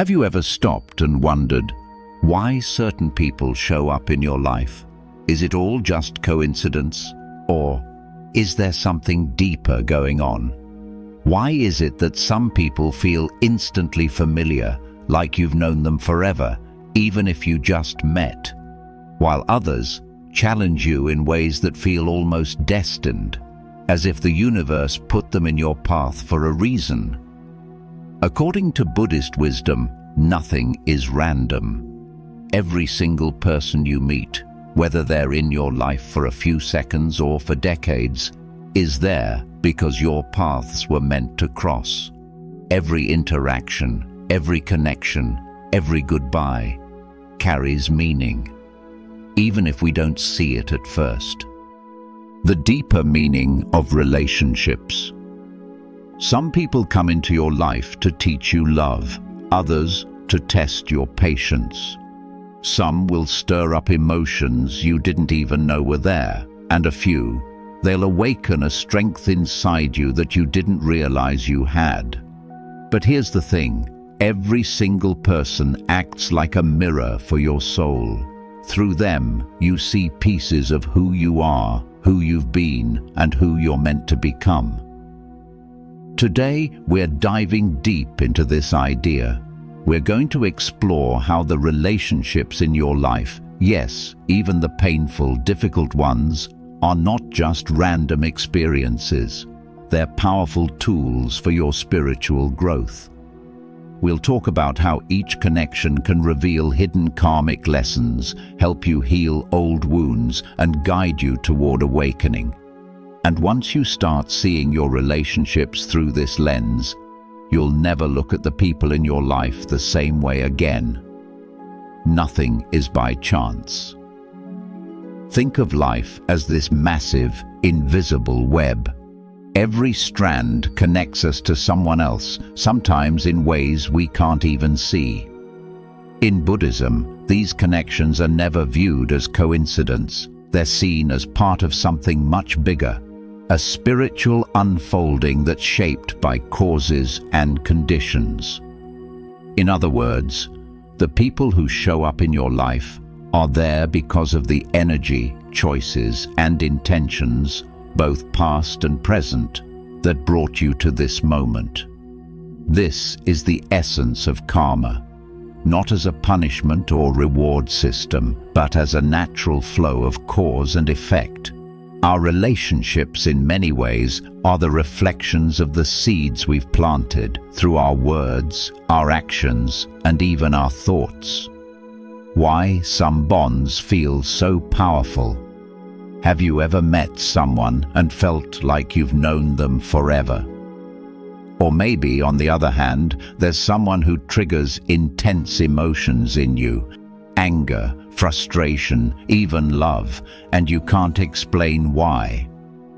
Have you ever stopped and wondered why certain people show up in your life? Is it all just coincidence? Or is there something deeper going on? Why is it that some people feel instantly familiar, like you've known them forever, even if you just met, while others challenge you in ways that feel almost destined, as if the universe put them in your path for a reason? According to Buddhist wisdom, nothing is random. Every single person you meet, whether they're in your life for a few seconds or for decades, is there because your paths were meant to cross. Every interaction, every connection, every goodbye carries meaning, even if we don't see it at first. The deeper meaning of relationships. Some people come into your life to teach you love, others to test your patience. Some will stir up emotions you didn't even know were there, and a few, they'll awaken a strength inside you that you didn't realize you had. But here's the thing, every single person acts like a mirror for your soul. Through them, you see pieces of who you are, who you've been, and who you're meant to become. Today, we're diving deep into this idea. We're going to explore how the relationships in your life, yes, even the painful, difficult ones, are not just random experiences. They're powerful tools for your spiritual growth. We'll talk about how each connection can reveal hidden karmic lessons, help you heal old wounds, and guide you toward awakening. And once you start seeing your relationships through this lens, you'll never look at the people in your life the same way again. Nothing is by chance. Think of life as this massive, invisible web. Every strand connects us to someone else, sometimes in ways we can't even see. In Buddhism, these connections are never viewed as coincidence. They're seen as part of something much bigger, a spiritual unfolding that's shaped by causes and conditions. In other words, the people who show up in your life are there because of the energy, choices, and intentions, both past and present, that brought you to this moment. This is the essence of karma, not as a punishment or reward system, but as a natural flow of cause and effect. Our relationships, in many ways, are the reflections of the seeds we've planted through our words, our actions, and even our thoughts. Why some bonds feel so powerful. Have you ever met someone and felt like you've known them forever? Or maybe, on the other hand, there's someone who triggers intense emotions in you, anger, frustration, even love, and you can't explain why.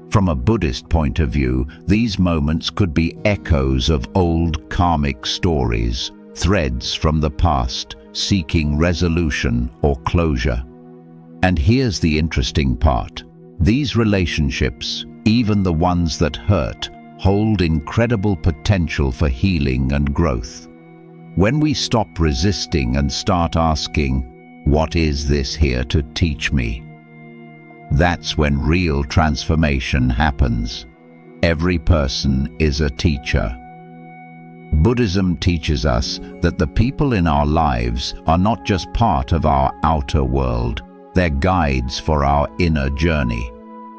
From a Buddhist point of view, these moments could be echoes of old karmic stories, threads from the past, seeking resolution or closure. And here's the interesting part. These relationships, even the ones that hurt, hold incredible potential for healing and growth. When we stop resisting and start asking, "What is this here to teach me?" that's when real transformation happens. Every person is a teacher. Buddhism teaches us that the people in our lives are not just part of our outer world, they're guides for our inner journey.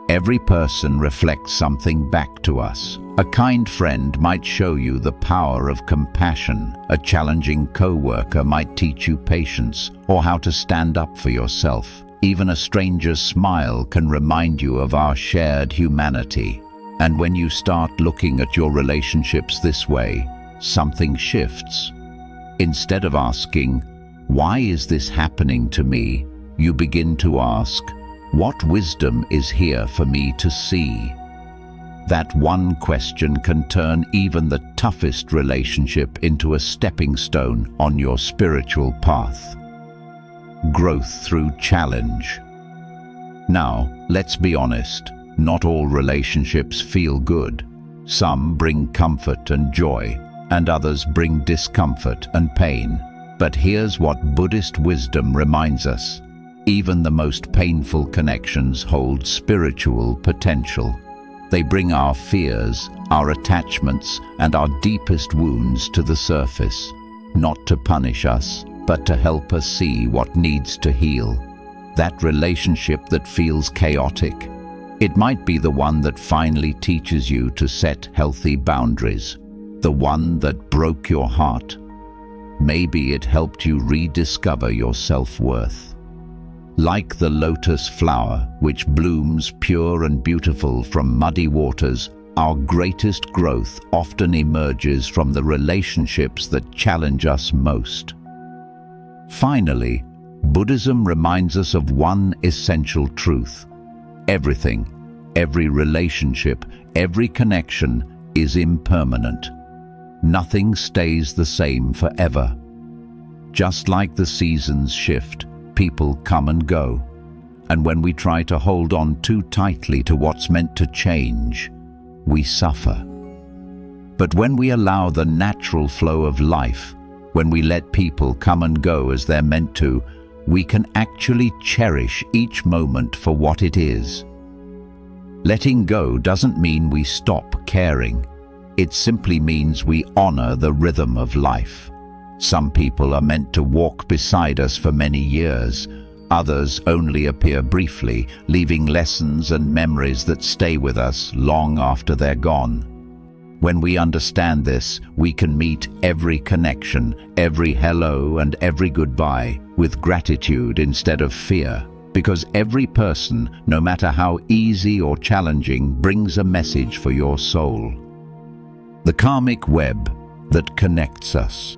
Every person reflects something back to us. A kind friend might show you the power of compassion. A challenging co-worker might teach you patience or how to stand up for yourself. Even a stranger's smile can remind you of our shared humanity. And when you start looking at your relationships this way, something shifts. Instead of asking, "Why is this happening to me?" you begin to ask, "What wisdom is here for me to see?" That one question can turn even the toughest relationship into a stepping stone on your spiritual path. Growth through challenge. Now, let's be honest, not all relationships feel good. Some bring comfort and joy, and others bring discomfort and pain. But here's what Buddhist wisdom reminds us. Even the most painful connections hold spiritual potential. They bring our fears, our attachments, and our deepest wounds to the surface, not to punish us, but to help us see what needs to heal. That relationship that feels chaotic, it might be the one that finally teaches you to set healthy boundaries, the one that broke your heart. Maybe it helped you rediscover your self-worth. Like the lotus flower, which blooms pure and beautiful from muddy waters, our greatest growth often emerges from the relationships that challenge us most. Finally, Buddhism reminds us of one essential truth. Everything, every relationship, every connection is impermanent. Nothing stays the same forever. Just like the seasons shift, people come and go. And when we try to hold on too tightly to what's meant to change, we suffer. But when we allow the natural flow of life, when we let people come and go as they're meant to, we can actually cherish each moment for what it is. Letting go doesn't mean we stop caring. It simply means we honor the rhythm of life. Some people are meant to walk beside us for many years. Others only appear briefly, leaving lessons and memories that stay with us long after they're gone. When we understand this, we can meet every connection, every hello and every goodbye with gratitude instead of fear. Because every person, no matter how easy or challenging, brings a message for your soul. The karmic web that connects us.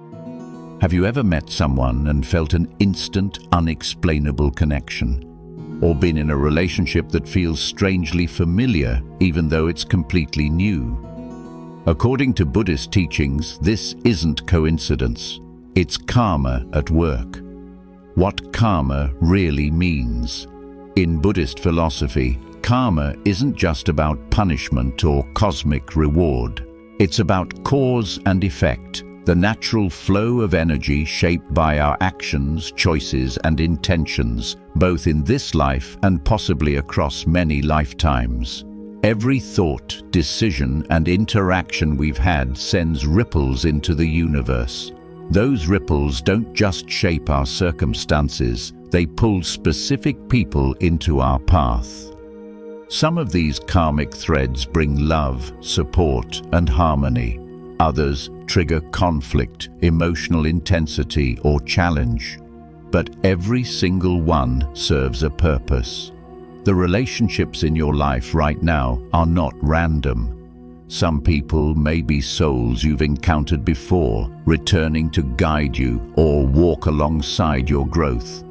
Have you ever met someone and felt an instant, unexplainable connection? Or been in a relationship that feels strangely familiar, even though it's completely new? According to Buddhist teachings, this isn't coincidence. It's karma at work. What karma really means. In Buddhist philosophy, karma isn't just about punishment or cosmic reward. It's about cause and effect, the natural flow of energy shaped by our actions, choices, and intentions, both in this life and possibly across many lifetimes. Every thought, decision, and interaction we've had sends ripples into the universe. Those ripples don't just shape our circumstances, they pull specific people into our path. Some of these karmic threads bring love, support, and harmony. Others trigger conflict, emotional intensity, or challenge. But every single one serves a purpose. The relationships in your life right now are not random. Some people may be souls you've encountered before, returning to guide you or walk alongside your growth.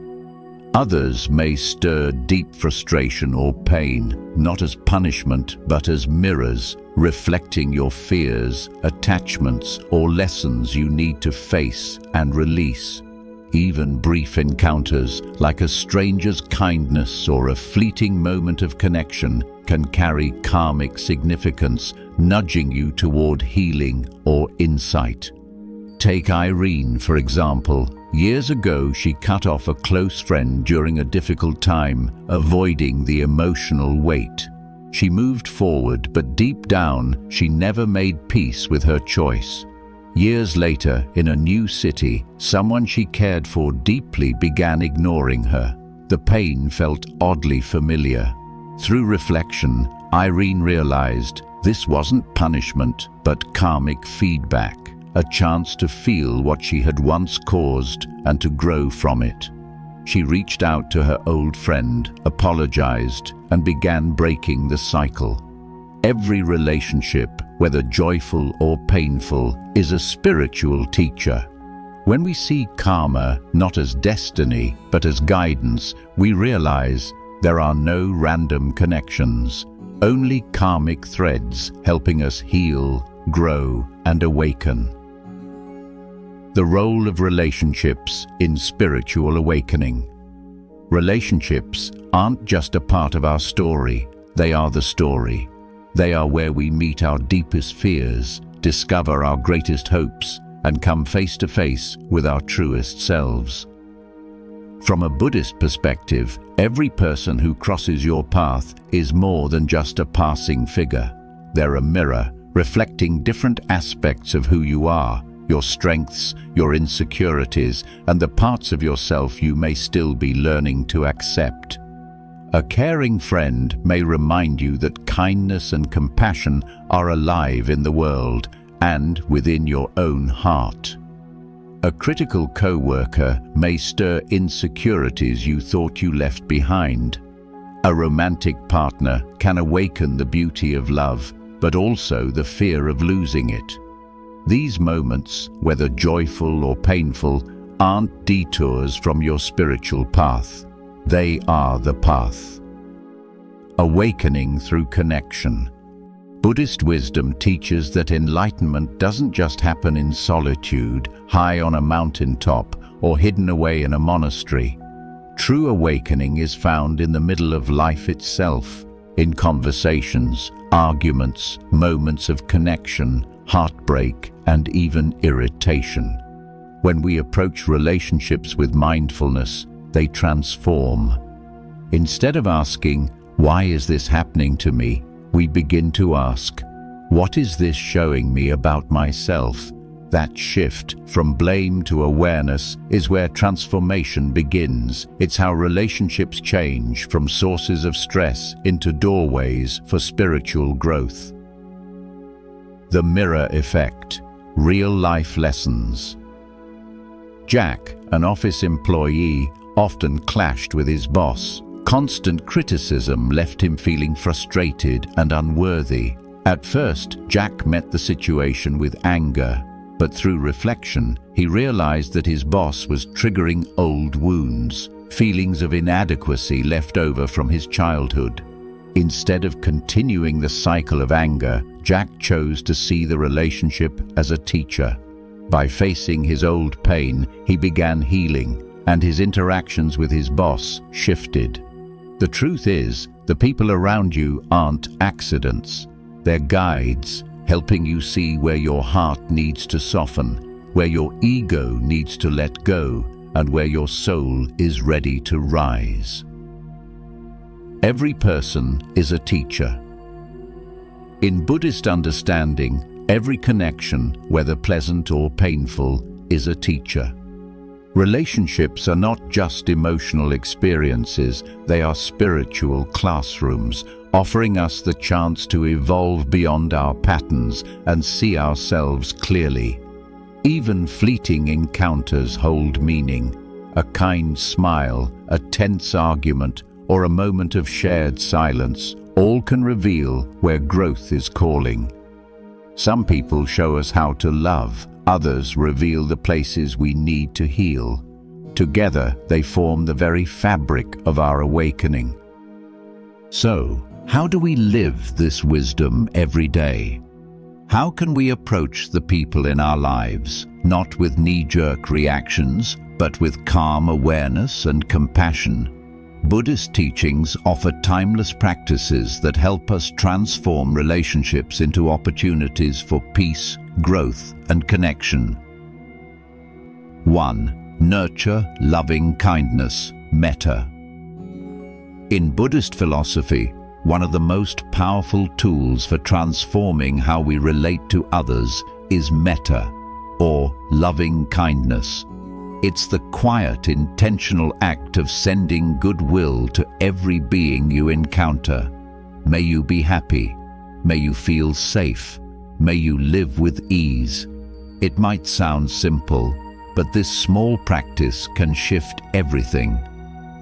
Others may stir deep frustration or pain, not as punishment but as mirrors, reflecting your fears, attachments, or lessons you need to face and release. Even brief encounters, like a stranger's kindness or a fleeting moment of connection, can carry karmic significance, nudging you toward healing or insight. Take Irene, for example. Years ago, she cut off a close friend during a difficult time, avoiding the emotional weight. She moved forward, but deep down, she never made peace with her choice. Years later, in a new city, someone she cared for deeply began ignoring her. The pain felt oddly familiar. Through reflection, Irene realized this wasn't punishment, but karmic feedback, a chance to feel what she had once caused and to grow from it. She reached out to her old friend, apologized, and began breaking the cycle. Every relationship, whether joyful or painful, is a spiritual teacher. When we see karma not as destiny, but as guidance, we realize there are no random connections, only karmic threads helping us heal, grow, and awaken. The role of relationships in spiritual awakening. Relationships aren't just a part of our story, they are the story. They are where we meet our deepest fears, discover our greatest hopes, and come face to face with our truest selves. From a Buddhist perspective, every person who crosses your path is more than just a passing figure. They're a mirror, reflecting different aspects of who you are, your strengths, your insecurities, and the parts of yourself you may still be learning to accept. A caring friend may remind you that kindness and compassion are alive in the world and within your own heart. A critical co-worker may stir insecurities you thought you left behind. A romantic partner can awaken the beauty of love, but also the fear of losing it. These moments, whether joyful or painful, aren't detours from your spiritual path. They are the path. Awakening through connection. Buddhist wisdom teaches that enlightenment doesn't just happen in solitude, high on a mountaintop, or hidden away in a monastery. True awakening is found in the middle of life itself, in conversations, arguments, moments of connection, heartbreak, and even irritation. When we approach relationships with mindfulness, they transform. Instead of asking, "Why is this happening to me?" we begin to ask, "What is this showing me about myself?" That shift from blame to awareness is where transformation begins. It's how relationships change from sources of stress into doorways for spiritual growth. The mirror effect. Real-life lessons. Jack, an office employee, often clashed with his boss. Constant criticism left him feeling frustrated and unworthy. At first, Jack met the situation with anger, but through reflection, he realized that his boss was triggering old wounds, feelings of inadequacy left over from his childhood. Instead of continuing the cycle of anger, Jack chose to see the relationship as a teacher. By facing his old pain, he began healing, and his interactions with his boss shifted. The truth is, the people around you aren't accidents. They're guides, helping you see where your heart needs to soften, where your ego needs to let go, and where your soul is ready to rise. Every person is a teacher. In Buddhist understanding, every connection, whether pleasant or painful, is a teacher. Relationships are not just emotional experiences, they are spiritual classrooms, offering us the chance to evolve beyond our patterns and see ourselves clearly. Even fleeting encounters hold meaning. A kind smile, a tense argument, or a moment of shared silence, all can reveal where growth is calling. Some people show us how to love, others reveal the places we need to heal. Together, they form the very fabric of our awakening. So, how do we live this wisdom every day? How can we approach the people in our lives, not with knee-jerk reactions, but with calm awareness and compassion? Buddhist teachings offer timeless practices that help us transform relationships into opportunities for peace, growth, and connection. 1. Nurture loving kindness, metta. In Buddhist philosophy, one of the most powerful tools for transforming how we relate to others is metta, or loving kindness. It's the quiet, intentional act of sending goodwill to every being you encounter. May you be happy. May you feel safe. May you live with ease. It might sound simple, but this small practice can shift everything.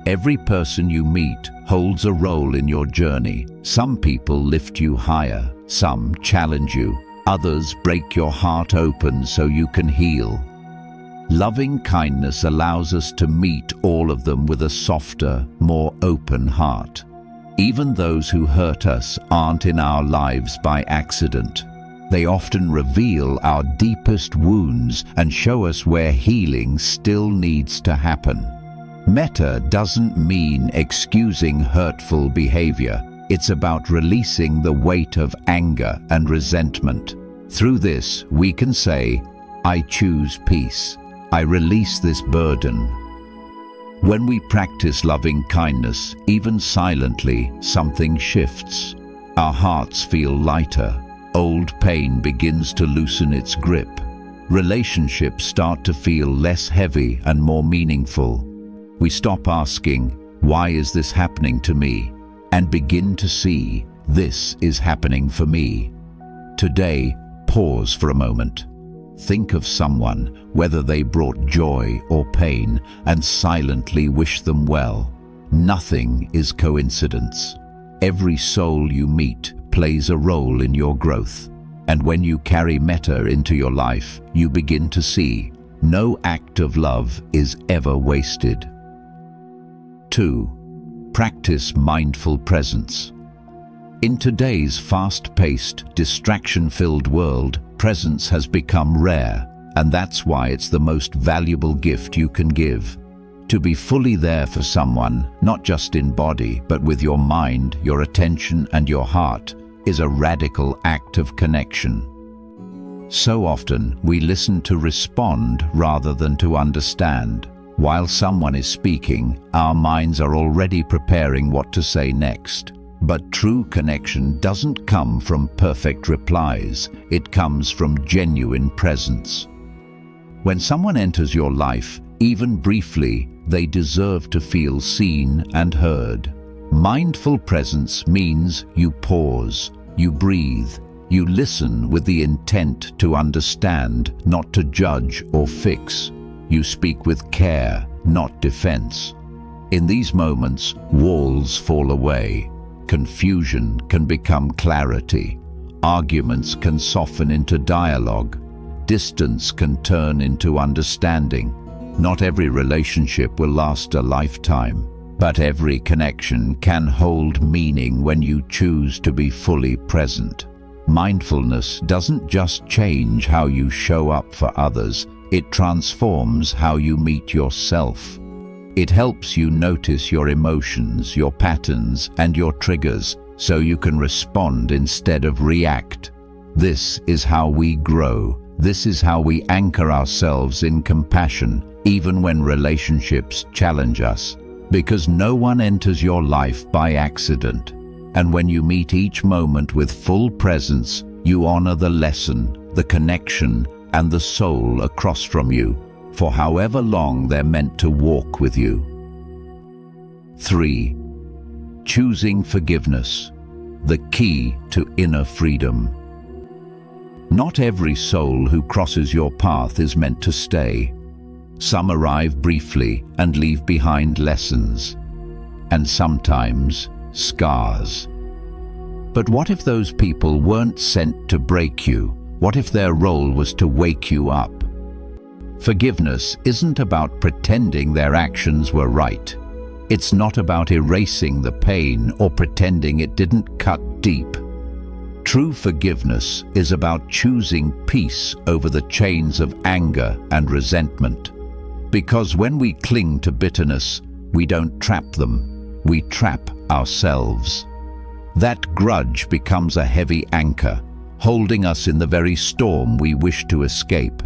Every person you meet holds a role in your journey. Some people lift you higher, some challenge you, others break your heart open so you can heal. Loving kindness allows us to meet all of them with a softer, more open heart. Even those who hurt us aren't in our lives by accident. They often reveal our deepest wounds and show us where healing still needs to happen. Metta doesn't mean excusing hurtful behavior. It's about releasing the weight of anger and resentment. Through this, we can say, I choose peace. I release this burden. When we practice loving kindness, even silently, something shifts. Our hearts feel lighter. Old pain begins to loosen its grip. Relationships start to feel less heavy and more meaningful. We stop asking, why is this happening to me? And begin to see, this is happening for me. Today, pause for a moment. Think of someone, whether they brought joy or pain, and silently wish them well. Nothing is coincidence. Every soul you meet plays a role in your growth. And when you carry metta into your life, you begin to see, no act of love is ever wasted. 2. Practice mindful presence. In today's fast-paced, distraction-filled world, presence has become rare, and that's why it's the most valuable gift you can give. To be fully there for someone, not just in body, but with your mind, your attention, and your heart, is a radical act of connection. So often, we listen to respond rather than to understand. While someone is speaking, our minds are already preparing what to say next. But true connection doesn't come from perfect replies. It comes from genuine presence. When someone enters your life, even briefly, they deserve to feel seen and heard. Mindful presence means you pause, you breathe, you listen with the intent to understand, not to judge or fix. You speak with care, not defense. In these moments, walls fall away. Confusion can become clarity. Arguments can soften into dialogue. Distance can turn into understanding. Not every relationship will last a lifetime, but every connection can hold meaning when you choose to be fully present. Mindfulness doesn't just change how you show up for others, it transforms how you meet yourself. It helps you notice your emotions, your patterns, and your triggers, so you can respond instead of react. This is how we grow. This is how we anchor ourselves in compassion, even when relationships challenge us. Because no one enters your life by accident. And when you meet each moment with full presence, you honor the lesson, the connection, and the soul across from you, for however long they're meant to walk with you. 3. Choosing forgiveness, the key to inner freedom. Not every soul who crosses your path is meant to stay. Some arrive briefly and leave behind lessons, and sometimes scars. But what if those people weren't sent to break you? What if their role was to wake you up? Forgiveness isn't about pretending their actions were right. It's not about erasing the pain or pretending it didn't cut deep. True forgiveness is about choosing peace over the chains of anger and resentment. Because when we cling to bitterness, we don't trap them, we trap ourselves. That grudge becomes a heavy anchor, holding us in the very storm we wish to escape.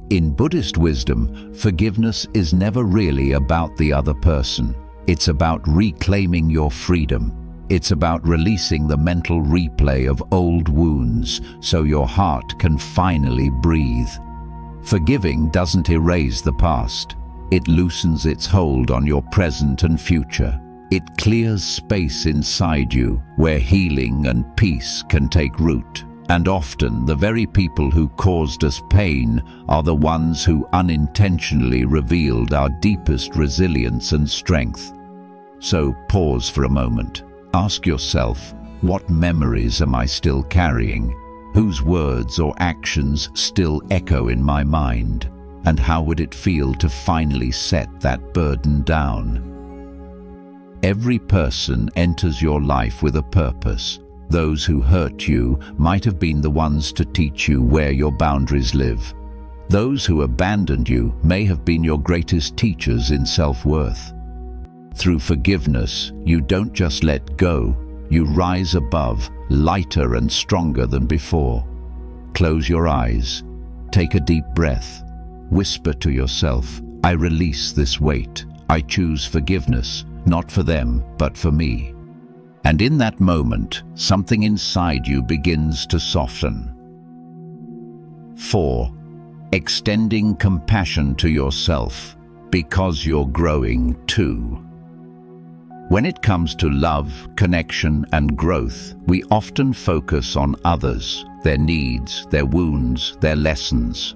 In Buddhist wisdom, forgiveness is never really about the other person. It's about reclaiming your freedom. It's about releasing the mental replay of old wounds so your heart can finally breathe. Forgiving doesn't erase the past. It loosens its hold on your present and future. It clears space inside you where healing and peace can take root. And often the very people who caused us pain are the ones who unintentionally revealed our deepest resilience and strength. So pause for a moment. Ask yourself, what memories am I still carrying? Whose words or actions still echo in my mind? And how would it feel to finally set that burden down? Every person enters your life with a purpose. Those who hurt you might have been the ones to teach you where your boundaries live. Those who abandoned you may have been your greatest teachers in self-worth. Through forgiveness, you don't just let go, you rise above, lighter and stronger than before. Close your eyes. Take a deep breath. Whisper to yourself, I release this weight. I choose forgiveness, not for them, but for me. And in that moment, something inside you begins to soften. 4. Extending compassion to yourself, because you're growing too. When it comes to love, connection, and growth, we often focus on others, their needs, their wounds, their lessons.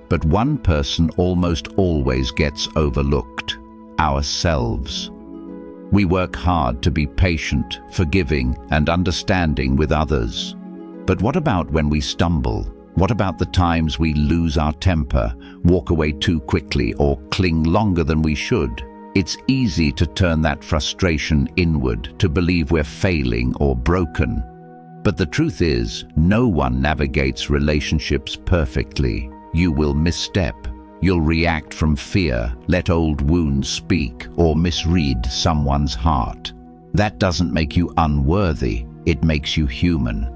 But one person almost always gets overlooked: ourselves. We work hard to be patient, forgiving, and understanding with others. But what about when we stumble? What about the times we lose our temper, walk away too quickly, or cling longer than we should? It's easy to turn that frustration inward, to believe we're failing or broken. But the truth is, no one navigates relationships perfectly. You will misstep. You'll react from fear, let old wounds speak, or misread someone's heart. That doesn't make you unworthy, it makes you human.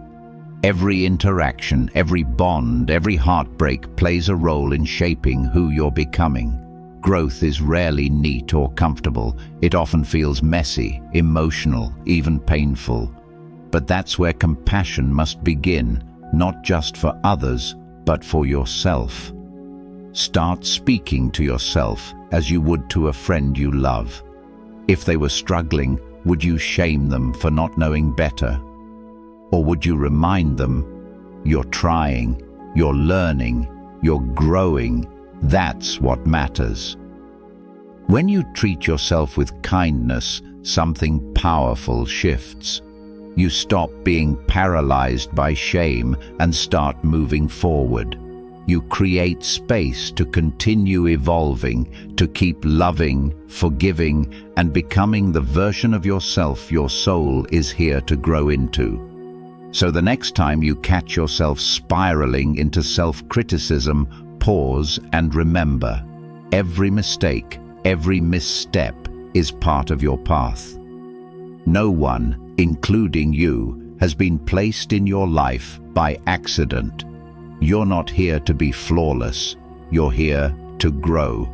Every interaction, every bond, every heartbreak plays a role in shaping who you're becoming. Growth is rarely neat or comfortable. It often feels messy, emotional, even painful. But that's where compassion must begin, not just for others, but for yourself. Start speaking to yourself as you would to a friend you love. If they were struggling, would you shame them for not knowing better? Or would you remind them, you're trying, you're learning, you're growing, that's what matters. When you treat yourself with kindness, something powerful shifts. You stop being paralyzed by shame and start moving forward. You create space to continue evolving, to keep loving, forgiving, and becoming the version of yourself your soul is here to grow into. So the next time you catch yourself spiraling into self-criticism, pause and remember, every mistake, every misstep is part of your path. No one, including you, has been placed in your life by accident. You're not here to be flawless, you're here to grow.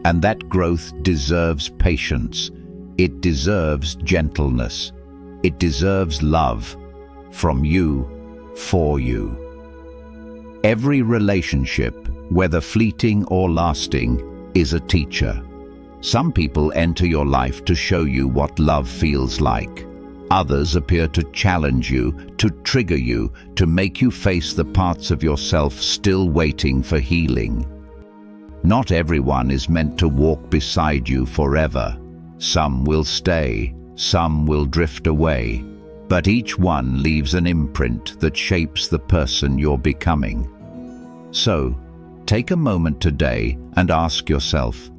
And that growth deserves patience. It deserves gentleness. It deserves love from you, for you. Every relationship, whether fleeting or lasting, is a teacher. Some people enter your life to show you what love feels like. Others appear to challenge you, to trigger you, to make you face the parts of yourself still waiting for healing. Not everyone is meant to walk beside you forever. Some will stay, some will drift away, but each one leaves an imprint that shapes the person you're becoming. So, take a moment today and ask yourself,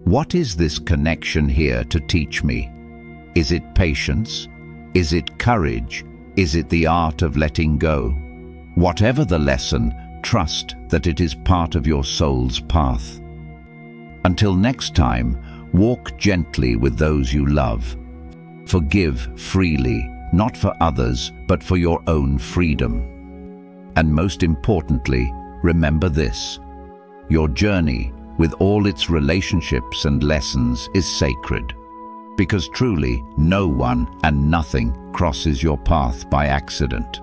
what is this connection here to teach me? Is it patience? Is it courage? Is it the art of letting go? Whatever the lesson, trust that it is part of your soul's path. Until next time, walk gently with those you love. Forgive freely, not for others, but for your own freedom. And most importantly, remember this: your journey, with all its relationships and lessons, is sacred. Because truly, no one and nothing crosses your path by accident.